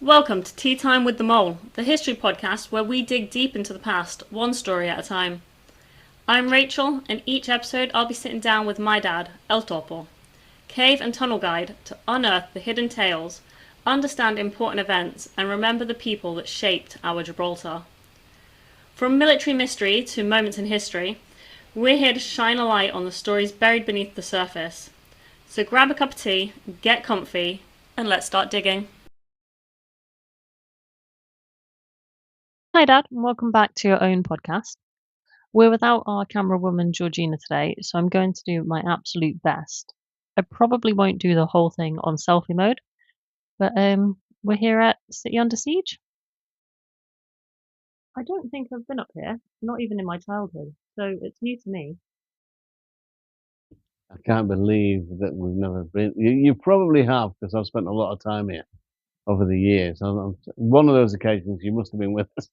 Welcome to Tea Time with the Mole, the history podcast where we dig deep into the past, one story at a time. I'm Rachel, and each episode I'll be sitting down with my dad, El Topo, cave and tunnel guide, to unearth the hidden tales, understand important events, and remember the people that shaped our Gibraltar. From military mystery to moments in history, we're here to shine a light on the stories buried beneath the surface. So grab a cup of tea, get comfy, and let's start digging. Hi, Dad, and welcome back to your own podcast. We're without our camera woman, Georgina, today, so I'm going to do my absolute best. I probably won't do the whole thing on selfie mode, but we're here at City Under Siege. I don't think I've been up here, not even in my childhood, so it's new to me. I can't believe that we've never been. You probably have, because I've spent a lot of time here over the years. One of those occasions you must have been with us.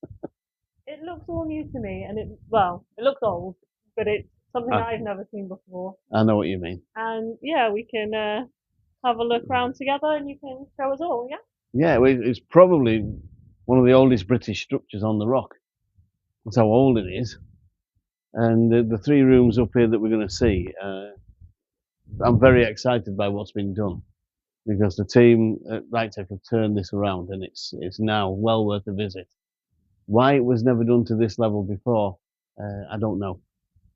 It looks all new to me, and it looks old, but it's something Ah. I've never seen before. I know what you mean. And yeah, we can have a look around together, and you can show us all, yeah? Yeah, it's probably one of the oldest British structures on the rock. That's how old it is. And the three rooms up here that we're going to see, I'm very excited by what's been done, because the team at Rightech have turned this around, and it's now well worth a visit. Why it was never done to this level before, I don't know,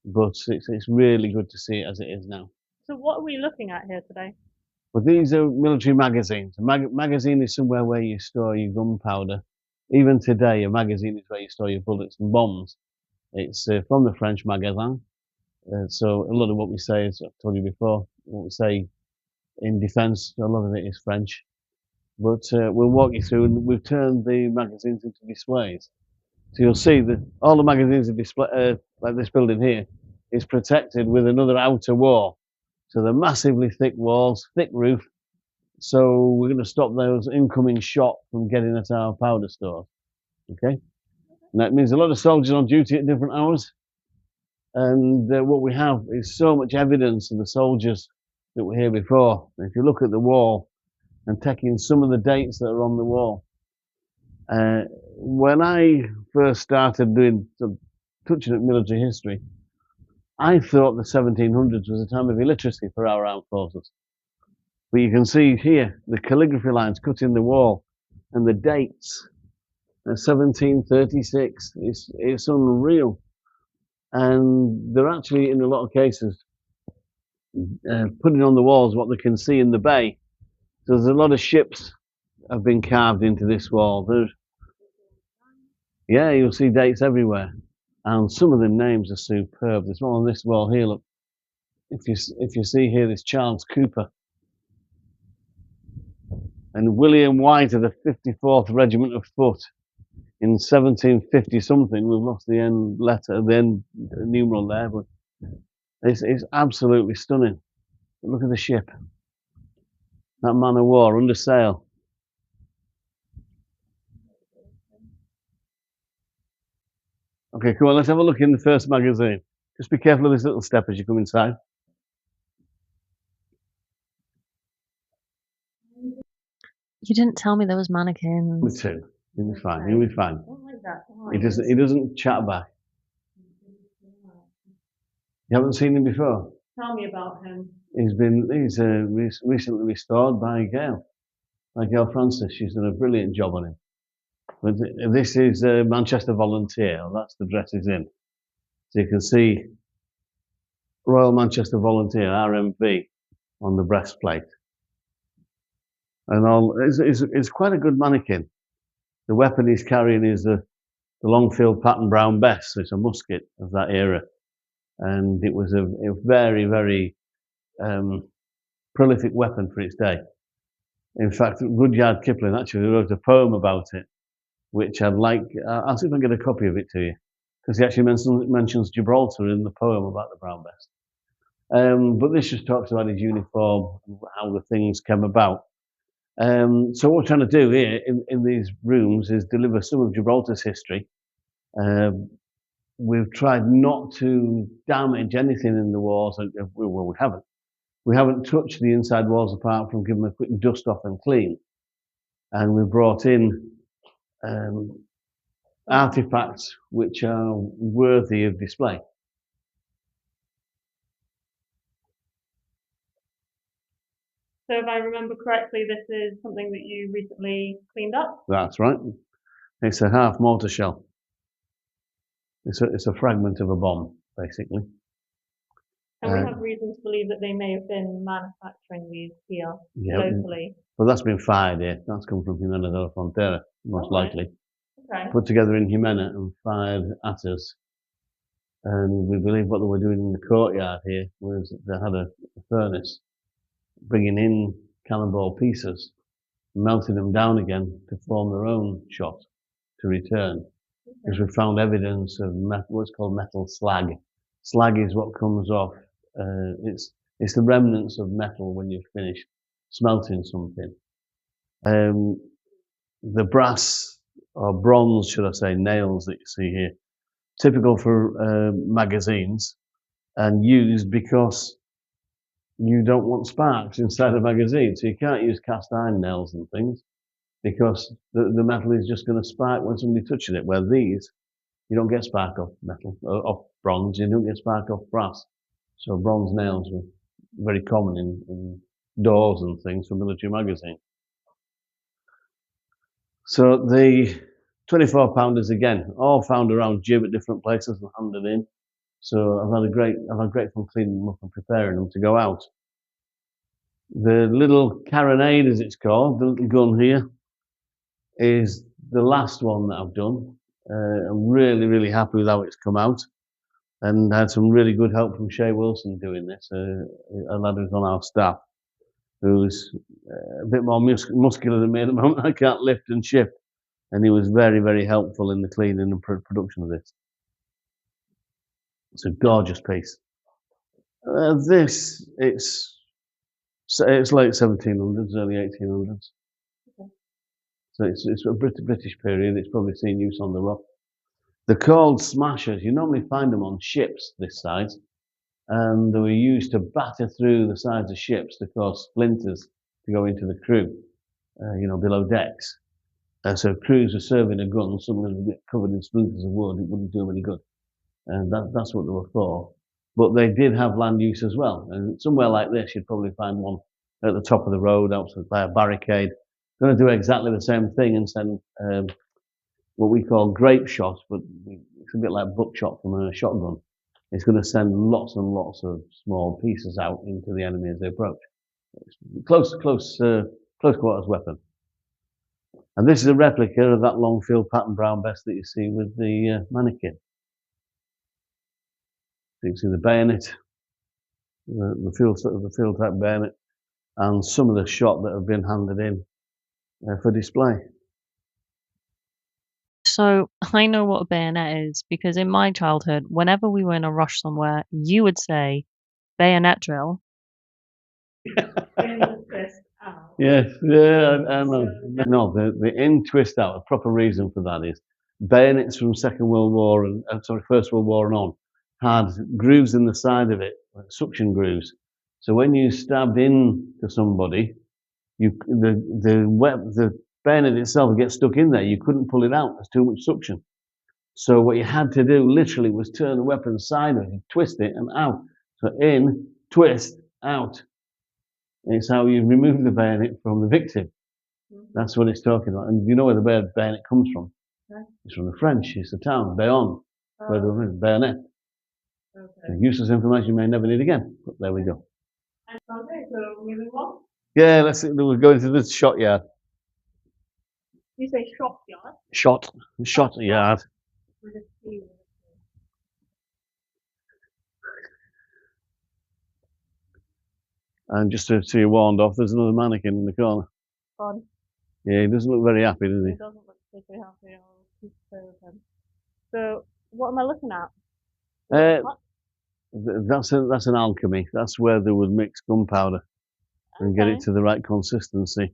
but it's really good to see it as it is now. So what are we looking at here today? But these are military magazines. A magazine is somewhere where you store your gunpowder. Even today, a magazine is where you store your bullets and bombs. It's from the French magasin. So a lot of what we say, as I've told you before, what we say in defence, a lot of it is French. But we'll walk you through, and we've turned the magazines into displays. So you'll see that all the magazines are displayed, like this building here, is protected with another outer wall. So they're massively thick walls, thick roof. So we're going to stop those incoming shot from getting at our powder stores. Okay? And that means a lot of soldiers on duty at different hours. And what we have is so much evidence of the soldiers that were here before. If you look at the wall and taking some of the dates that are on the wall, when I first started touching at military history, I thought the 1700s was a time of illiteracy for our armed forces. But you can see here the calligraphy lines cut in the wall and the dates. 1736. It's unreal. And they're actually, in a lot of cases, putting on the walls what they can see in the bay. So there's a lot of ships have been carved into this wall. Yeah, you'll see dates everywhere. And some of the names are superb. There's one on this wall here, look. If you see here, this Charles Cooper. And William White of the 54th Regiment of Foot in 1750 something. We've lost the end letter, the end numeral there, but it's absolutely stunning. Look at the ship. That man of war under sail. Okay, come on, let's have a look in the first magazine. Just be careful of this little step as you come inside. You didn't tell me there was mannequins. Me too. He'll be fine. He'll be fine. Like that. He doesn't chat back. You haven't seen him before? Tell me about him. He's recently restored by Gail Francis. She's done a brilliant job on him. But this is a Manchester Volunteer. That's the dress he's in. So you can see Royal Manchester Volunteer, RMV, on the breastplate. And it's quite a good mannequin. The weapon he's carrying is the Longfield Pattern Brown Bess. So it's a musket of that era. And it was a very, very prolific weapon for its day. In fact, Rudyard Kipling actually wrote a poem about it, which I'll see if I can get a copy of it to you, because he actually mentions Gibraltar in the poem about the Brown Bess. But this just talks about his uniform and how the things came about. So what we're trying to do here in these rooms is deliver some of Gibraltar's history. We've tried not to damage anything in the walls. Well, we haven't. We haven't touched the inside walls apart from giving them a quick dust off and clean. and we brought in artifacts which are worthy of display. So if I remember correctly, this is something that you recently cleaned up? That's right. It's a half mortar shell. It's a fragment of a bomb, basically. And we have reason to believe that they may have been manufacturing these here locally. Well, that's been fired here. That's come from Jimena de la Frontera, most likely. Okay. Put together in Jimena and fired at us. And we believe what they were doing in the courtyard here was they had a furnace, bringing in cannonball pieces, melting them down again to form their own shot to return. Because we found evidence of what's called metal slag. Slag is what comes off. It's the remnants of metal when you've finished smelting something. The brass or bronze, should I say, nails that you see here, typical for magazines and used because you don't want sparks inside a magazine. So you can't use cast iron nails and things because the metal is just going to spark when somebody touches it. Where these, you don't get spark off metal, off bronze, you don't get spark off brass. So bronze nails were very common in doors and things for military magazines. So the 24 pounders again, all found around Gib at different places and handed in. So I've had great fun cleaning them up and preparing them to go out. The little carronade, as it's called, the little gun here, is the last one that I've done. I'm really, really happy with how it's come out. And I had some really good help from Shay Wilson doing this, a lad who's on our staff, who's a bit more muscular than me at the moment. I can't lift and shift. And he was very, very helpful in the cleaning and production of this. It's a gorgeous piece. It's late 1700s, early 1800s. Okay. So it's a British period. It's probably seen use on the rock. They're called smashers. You normally find them on ships this size, and they were used to batter through the sides of ships to cause splinters to go into the crew, below decks. So if crews were serving a gun, suddenly they get covered in splinters of wood, it wouldn't do them any good. And that's what they were for. But they did have land use as well. And somewhere like this, you'd probably find one at the top of the road, outside by a barricade. They're going to do exactly the same thing and send what we call grape shot, but it's a bit like buckshot from a shotgun. It's going to send lots and lots of small pieces out into the enemy as they approach. It's close quarters weapon. And this is a replica of that long field pattern brown vest that you see with the mannequin. So you can see the bayonet, the field type bayonet, and some of the shot that have been handed in for display. So I know what a bayonet is because in my childhood, whenever we were in a rush somewhere, you would say bayonet drill. Yes, yeah, I know. No, the in twist out, a proper reason for that is bayonets from Second World War and First World War and on had grooves in the side of it, like suction grooves. So when you stabbed into somebody, the bayonet itself would get stuck in there. You couldn't pull it out. There's too much suction. So what you had to do literally was turn the weapon sideways, twist it and out. So in, twist, out. It's how you remove the bayonet from the victim. That's what it's talking about. And you know where the word bayonet comes from? Okay. It's from the French. It's the town, Bayonne, where the word bayonet. Okay. Useless information you may never need again, but there we go. Okay, so moving on? Yeah, we'll go into this shot yard. You say shot yard? Shot yard. And just so you're warned off, there's another mannequin in the corner. Fun. Yeah, he doesn't look very happy, does he? He doesn't look particularly happy. I'll keep with him. So, what am I looking at? That's an alchemy. That's where they would mix gunpowder and get it to the right consistency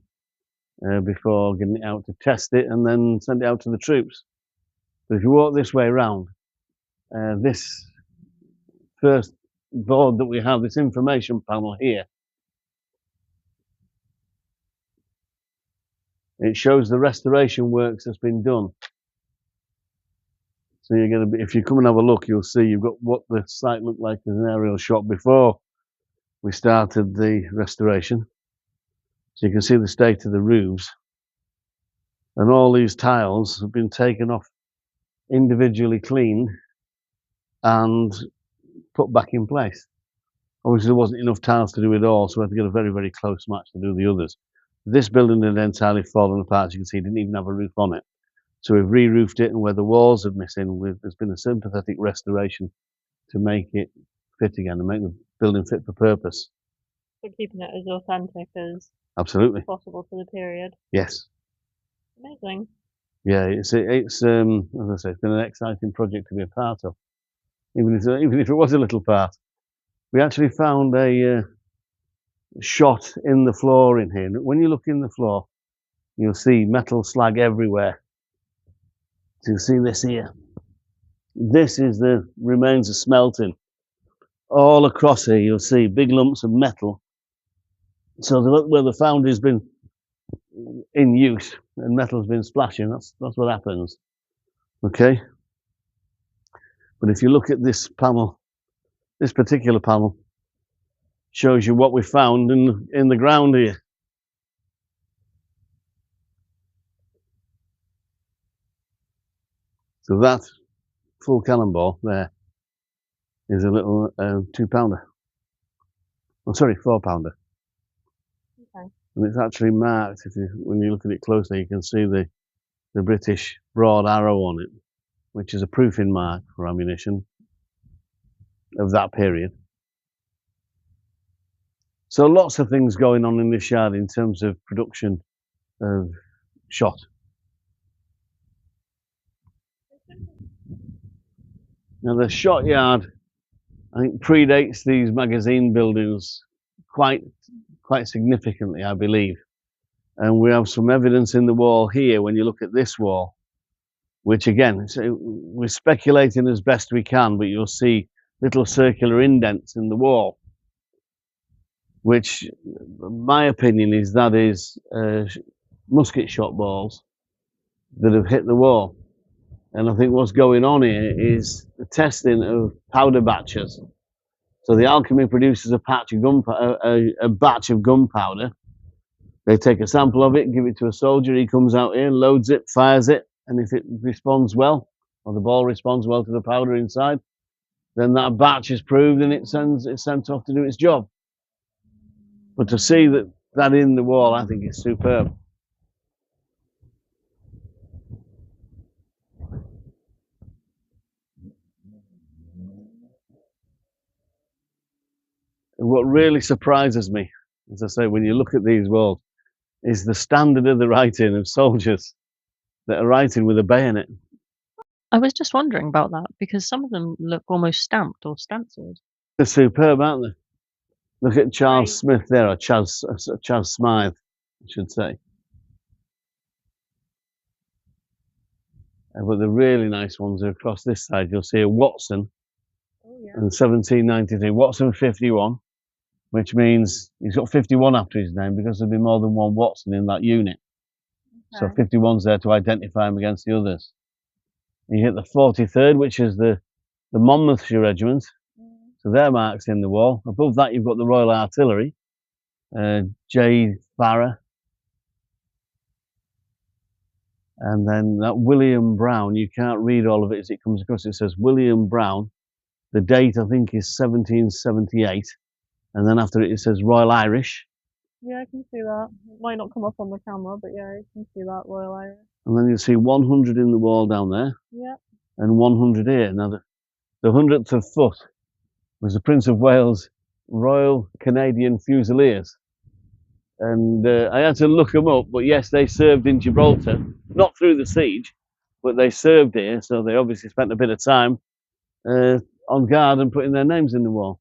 before getting it out to test it and then send it out to the troops. But if you walk this way around, this first board that we have, this information panel here, It shows the restoration works that's been done. So you're going to be, if you come and have a look, you'll see you've got what the site looked like as an aerial shot before we started the restoration. So you can see the state of the roofs, and all these tiles have been taken off, individually cleaned and put back in place. Obviously there wasn't enough tiles to do it all, so we had to get a very, very close match to do the others. This building had entirely fallen apart. As you can see, it didn't even have a roof on it. So we've re-roofed it, and where the walls are missing, there's been a sympathetic restoration to make it fit again and make the building fit for purpose. So keeping it as authentic as Absolutely. possible to the period. Yes. Amazing. Yeah, it's as I say, it's been an exciting project to be a part of, even if it was a little part. We actually found a shot in the floor in here. When you look in the floor, you'll see metal slag everywhere. So you'll see this here. This is the remains of smelting. All across here, you'll see big lumps of metal. So look where the foundry's been in use and metal's been splashing. That's what happens. Okay. But if you look at this panel, this particular panel shows you what we found in the ground here. So that full cannonball there is a little 2-pounder. Oh, sorry, 4-pounder. Okay. And it's actually marked. When you look at it closely, you can see the British broad arrow on it, which is a proofing mark for ammunition of that period. So lots of things going on in this yard in terms of production of shot. Now the shot yard, I think, predates these magazine buildings quite significantly, I believe. And we have some evidence in the wall here when you look at this wall, which again, we're speculating as best we can, but you'll see little circular indents in the wall, which my opinion is that is musket shot balls that have hit the wall. And I think what's going on here is the testing of powder batches. So the alchemy produces a batch of gunpowder. They take a sample of it, give it to a soldier. He comes out here, loads it, fires it, and if it responds well, or the ball responds well to the powder inside, then that batch is proved and it's sent off to do its job. But to see that in the wall, I think is superb. And what really surprises me, as I say, when you look at these walls, is the standard of the writing of soldiers that are writing with a bayonet. I was just wondering about that because some of them look almost stamped or stenciled. They're superb, aren't they? Look at Charles Smith there, or Chas Smythe, I should say. But the really nice ones are across this side. You'll see a Watson in 1793, Watson 51, which means he's got 51 after his name because there'll be more than one Watson in that unit. Okay. So 51's there to identify him against the others. And you hit the 43rd, which is the Monmouthshire Regiment. So they're marks in the wall. Above that, you've got the Royal Artillery, J. Farrer. And then that William Brown, you can't read all of it as it comes across. It says William Brown. The date, I think, is 1778. And then after it, it says Royal Irish. Yeah, I can see that. It might not come up on the camera, but yeah, I can see that, Royal Irish. And then you'll see 100 in the wall down there. Yeah. And 100 here. Now, the 100th of foot was the Prince of Wales Royal Canadian Fusiliers. And I had to look them up, but yes, they served in Gibraltar, not through the siege, but they served here, so they obviously spent a bit of time on guard and putting their names in the wall.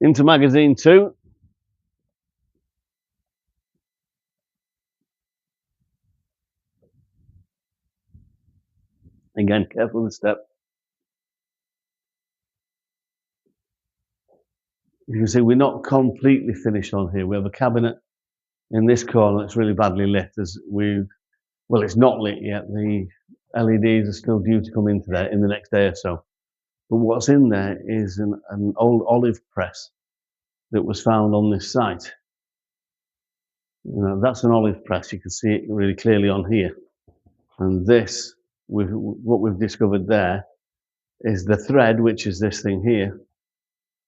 Into magazine 2. Again, careful with the step. you can see we're not completely finished on here. We have a cabinet in this corner that's really badly lit. Well, it's not lit yet. The LEDs are still due to come into there in the next day or so. But what's in there is an old olive press that was found on this site. That's an olive press. You can see it really clearly on here. And this, what we've discovered there, is the thread, which is this thing here,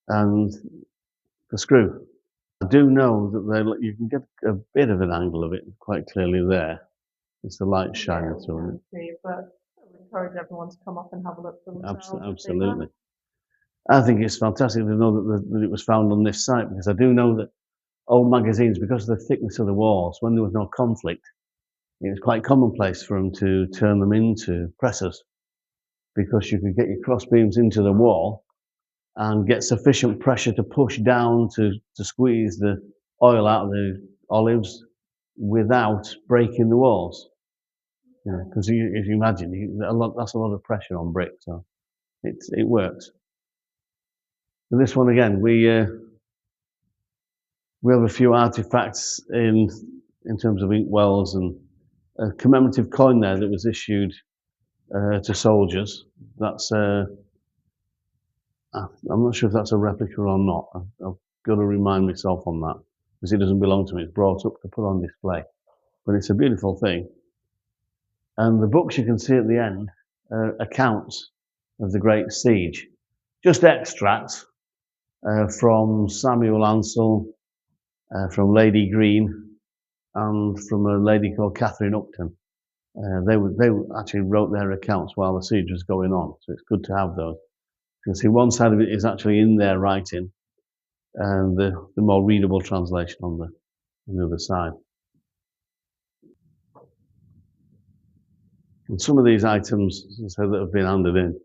and the screw. I do know that you can get a bit of an angle of it quite clearly there. It's the light shining through it. But I would encourage everyone to come up and have a look for themselves. Absolutely. I think it's fantastic to know that it was found on this site, because I do know that old magazines, because of the thickness of the walls, when there was no conflict, it was quite commonplace for them to turn them into presses, because you could get your cross beams into the wall and get sufficient pressure to push down to squeeze the oil out of the olives without breaking the walls. Because if you imagine, that's a lot of pressure on brick, so it works. And this one again, we have a few artifacts in terms of inkwells, and a commemorative coin there that was issued to soldiers. That's I'm not sure if that's a replica or not. I've got to remind myself on that, because it doesn't belong to me. It's brought up to put on display, but it's a beautiful thing. And the books you can see at the end are accounts of the Great Siege, just extracts from Samuel Ansell, from Lady Green, and from a lady called Catherine Upton. They actually wrote their accounts while the siege was going on, so it's good to have those. You can see one side of it is actually in their writing, and the more readable translation on the other side. And some of these items that have been handed in,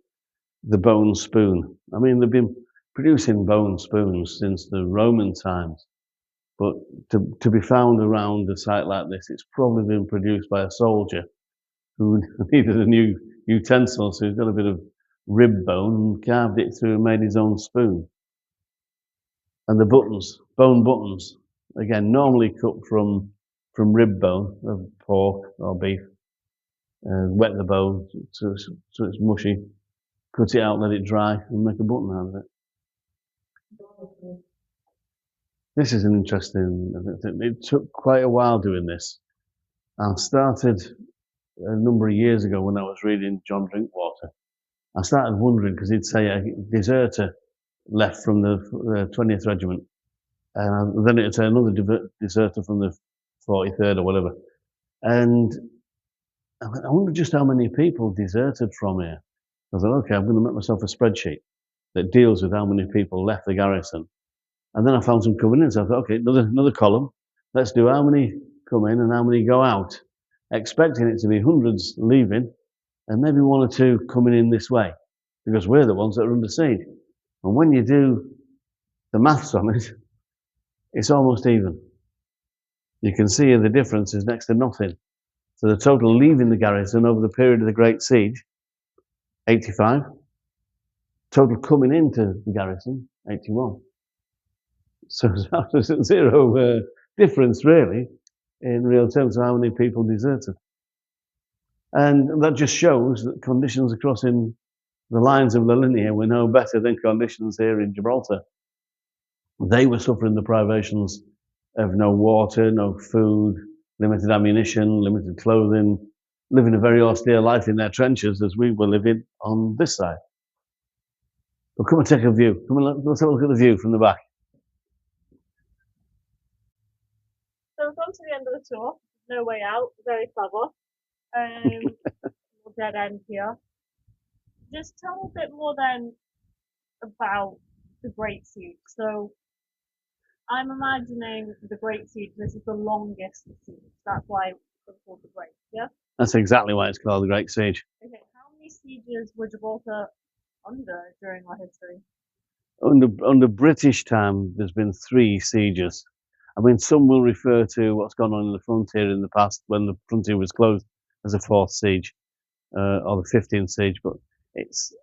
the bone spoon. I mean, they've been producing bone spoons since the Roman times, but to be found around a site like this, it's probably been produced by a soldier who needed a new utensil, so he's got a bit of rib bone and carved it through and made his own spoon. And the buttons, bone buttons, again, normally cut from rib bone of pork or beef. Wet the bone so it's mushy, cut it out, let it dry, and make a button out of it. This is an interesting, it took quite a while doing this. I started a number of years ago when I was reading John Drinkwater. I started wondering, because he'd say a deserter left from the 20th Regiment, and then it'd say another deserter from the 43rd or whatever. And I wonder just how many people deserted from here. I thought, okay, I'm going to make myself a spreadsheet that deals with how many people left the garrison. And then I found some coming in, so I thought, okay, another column. Let's do how many come in and how many go out, expecting it to be hundreds leaving and maybe one or two coming in this way, because we're the ones that are under siege. And when you do the maths on it, it's almost even. You can see the difference is next to nothing. So the total leaving the garrison over the period of the Great Siege, 85. Total coming into the garrison, 81. So there's zero difference, really, in real terms of how many people deserted. And that just shows that conditions across in the lines of La Linea were no better than conditions here in Gibraltar. They were suffering the privations of no water, no food, limited ammunition, limited clothing, living a very austere life in their trenches as we were living on this side. But come and take a view. Come and let's have a look at the view from the back. So we've gone to the end of the tour. No way out. Very clever. Dead end here. Just tell a bit more then about the Great Siege. So I'm imagining the Great Siege, this is the longest siege. That's why it's called the Great, yeah? That's exactly why it's called the Great Siege. Okay, how many sieges were Gibraltar under during our history? Under British time, there's been 3 sieges. I mean, some will refer to what's gone on in the frontier in the past when the frontier was closed as a 4th siege or the 15th siege. But it's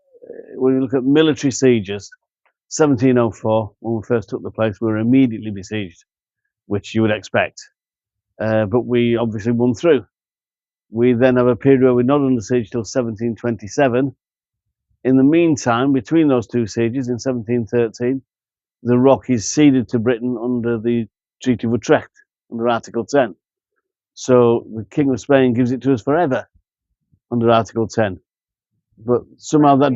when you look at military sieges, 1704, when we first took the place, we were immediately besieged, which you would expect. But we obviously won through. We then have a period where we're not under siege till 1727. In the meantime, between those two sieges in 1713, the rock is ceded to Britain under the Treaty of Utrecht, under Article 10. So the King of Spain gives it to us forever under Article 10. But somehow that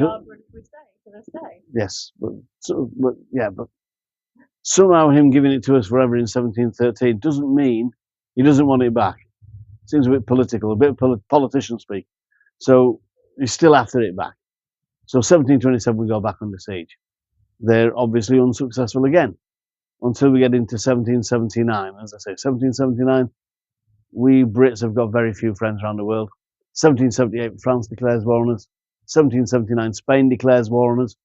yes, but somehow him giving it to us forever in 1713 doesn't mean he doesn't want it back. Seems a bit political, a bit politician speak. So he's still after it back. So 1727 we go back under siege. They're obviously unsuccessful again until we get into 1779. As I say, 1779, we Brits have got very few friends around the world. 1778, France declares war on us. 1779, Spain declares war on us.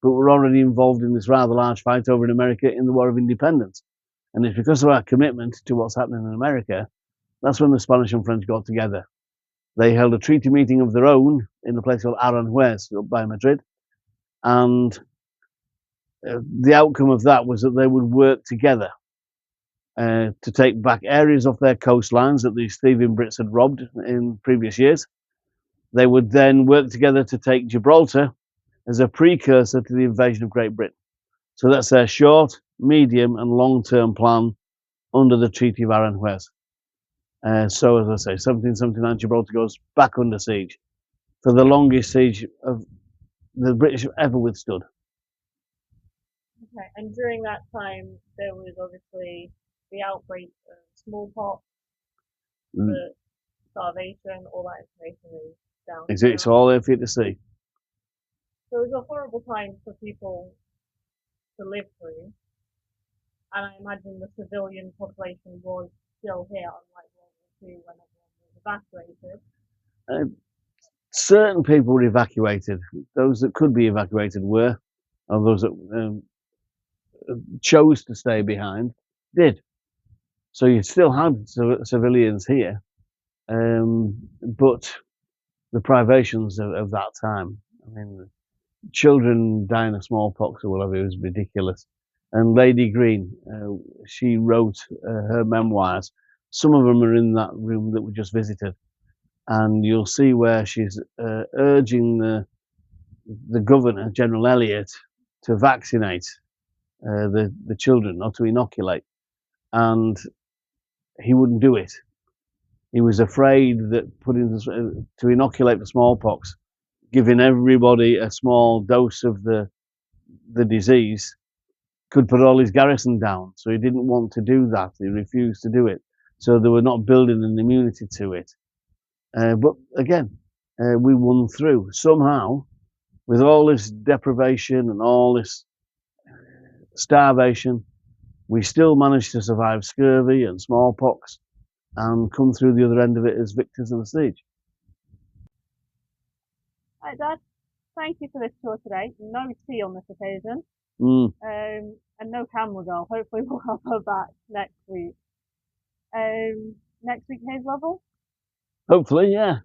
But we're already involved in this rather large fight over in America in the War of Independence. And it's because of our commitment to what's happening in America, that's when the Spanish and French got together. They held a treaty meeting of their own in a place called Aranjuez, up by Madrid. And the outcome of that was that they would work together to take back areas off their coastlines that these thieving Brits had robbed in previous years. They would then work together to take Gibraltar as a precursor to the invasion of Great Britain. So that's their short, medium, and long-term plan under the Treaty of Aranjuez. So, as I say, 1779, Gibraltar goes back under siege for the longest siege of the British have ever withstood. Okay, and during that time, there was obviously the outbreak of smallpox, the starvation, all that information is down. It's all there for you to see. So it was a horrible time for people to live through, and I imagine the civilian population was still here, unlike World War II when everyone was evacuated. Certain people were evacuated. Those that could be evacuated were, and those that chose to stay behind did. So you still had civilians here, but the privations of that time. I mean, children dying of smallpox or whatever, it was ridiculous. And Lady Green, she wrote her memoirs. Some of them are in that room that we just visited, and you'll see where she's urging the governor, General Elliot, to vaccinate the children, or to inoculate, and he wouldn't do it. He was afraid that to inoculate the smallpox, giving everybody a small dose of the disease, could put all his garrison down. So he didn't want to do that. He refused to do it. So they were not building an immunity to it. But again, we won through. Somehow, with all this deprivation and all this starvation, we still managed to survive scurvy and smallpox and come through the other end of it as victors in the siege. Hi, Dad. Thank you for this tour today. No tea on this occasion. And no camera girl. Hopefully we'll have her back next week. Next week, haze level? Hopefully, yeah.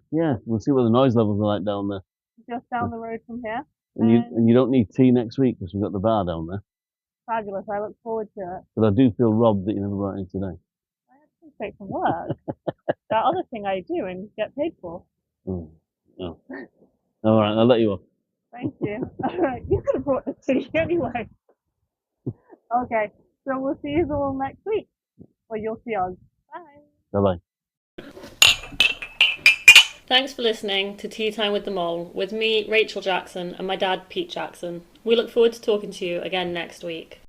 We'll see what the noise levels are like down there. Just down the road from here. And you don't need tea next week because we've got the bar down there. Fabulous. I look forward to it. But I do feel robbed that you never brought in today. I have to take some work. That other thing I do and get paid for. Oh. All right, I'll let you off. Thank you. Alright, you could have brought the tea anyway. Okay, so we'll see you all next week. Or you'll see us. Bye. Bye-bye. Thanks for listening to Tea Time with the Mole, with me, Rachel Jackson, and my dad, Pete Jackson. We look forward to talking to you again next week.